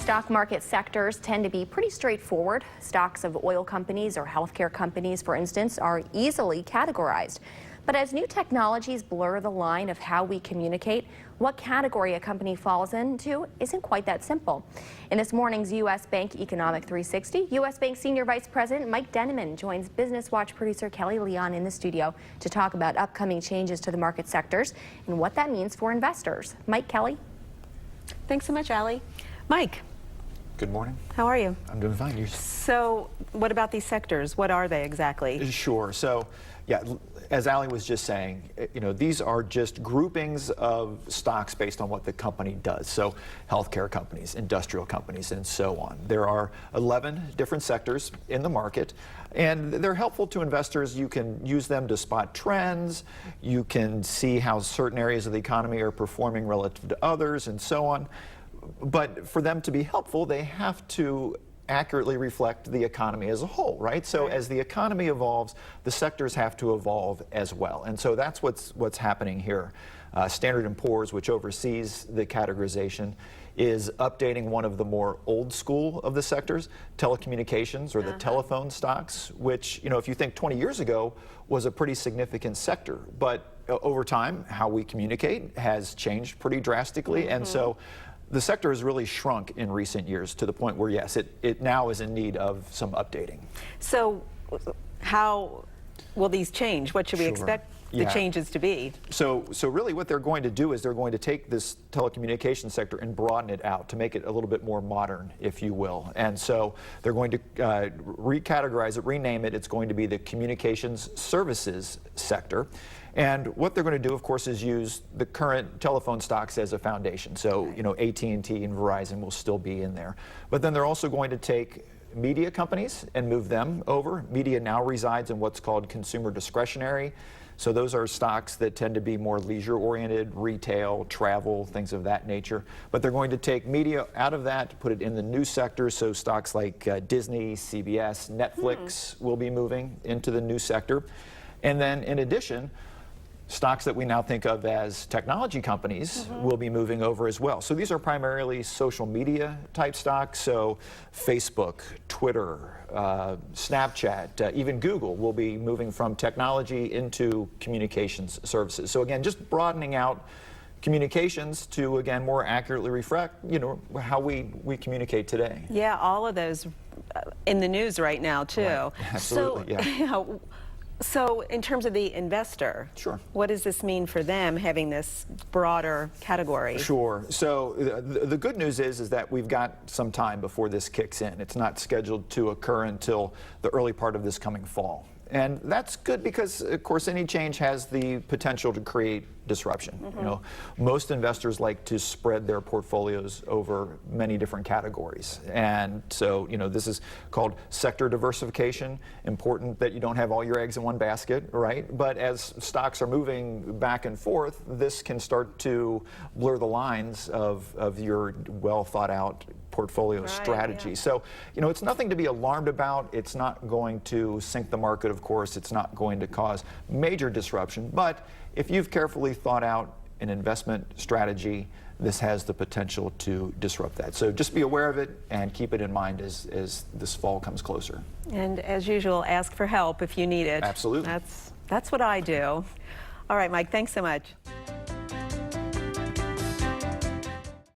Stock market sectors tend to be pretty straightforward. Stocks of oil companies or healthcare companies, for instance, are easily categorized. But as new technologies blur the line of how we communicate, what category a company falls into isn't quite that simple. In this morning's U.S. Bank Economic 360, U.S. Bank Senior Vice President Mike Denneman joins Business Watch producer Kelly Leon in the studio to talk about upcoming changes to the market sectors and what that means for investors. Mike, Kelly. Thanks so much, Allie. Mike. Good morning. How are you? I'm doing fine. So what about these sectors? What are they exactly? Sure. So, yeah, as Allie was just saying, these are just groupings of stocks based on what the company does. So healthcare companies, industrial companies, and so on. There are 11 different sectors in the market, and they're helpful to investors. You can use them to spot trends. You can see how certain areas of the economy are performing relative to others, and so on. But for them to be helpful, they have to accurately reflect the economy as a whole, right? So as the economy evolves, the sectors have to evolve as well. And so that's what's happening here. Standard & Poor's, which oversees the categorization, is updating one of the more old school of the sectors, telecommunications, or the telephone stocks, which, if you think 20 years ago, was a pretty significant sector. But over time, how we communicate has changed pretty drastically. And so the sector has really shrunk in recent years to the point where, yes, it now is in need of some updating. So how will these change? What should we expect the changes to be? So really what they're going to do is they're going to take this telecommunications sector and broaden it out to make it a little bit more modern, if you will. And so they're going to recategorize it, rename it. It's going to be the communications services sector. And what they're going to do, of course, is use the current telephone stocks as a foundation. So, AT&T and Verizon will still be in there. But then they're also going to take media companies and move them over. Media now resides in what's called consumer discretionary. So those are stocks that tend to be more leisure-oriented, retail, travel, things of that nature. But they're going to take media out of that, put it in the new sectors. So stocks like Disney, CBS, Netflix will be moving into the new sector. And then in addition, stocks that we now think of as technology companies will be moving over as well. So these are primarily social media type stocks. So Facebook, Twitter, Snapchat, even Google will be moving from technology into communications services. So again, just broadening out communications to, again, more accurately reflect, how we communicate today. Yeah, all of those in the news right now, too. Right. Absolutely, So in terms of the investor, what does this mean for them having this broader category? Sure. So the good news is that we've got some time before this kicks in. It's not scheduled to occur until the early part of this coming fall. And that's good because, of course, any change has the potential to create disruption. Most investors like to spread their portfolios over many different categories. And so, this is called sector diversification. Important that you don't have all your eggs in one basket, right? But as stocks are moving back and forth, this can start to blur the lines of your well thought out portfolio strategy. So, it's nothing to be alarmed about. It's not going to sink the market, of course. It's not going to cause major disruption. But if you've carefully thought out an investment strategy, this has the potential to disrupt that. So just be aware of it and keep it in mind as this fall comes closer. And as usual, ask for help if you need it. Absolutely. That's what I do. All right, Mike, thanks so much.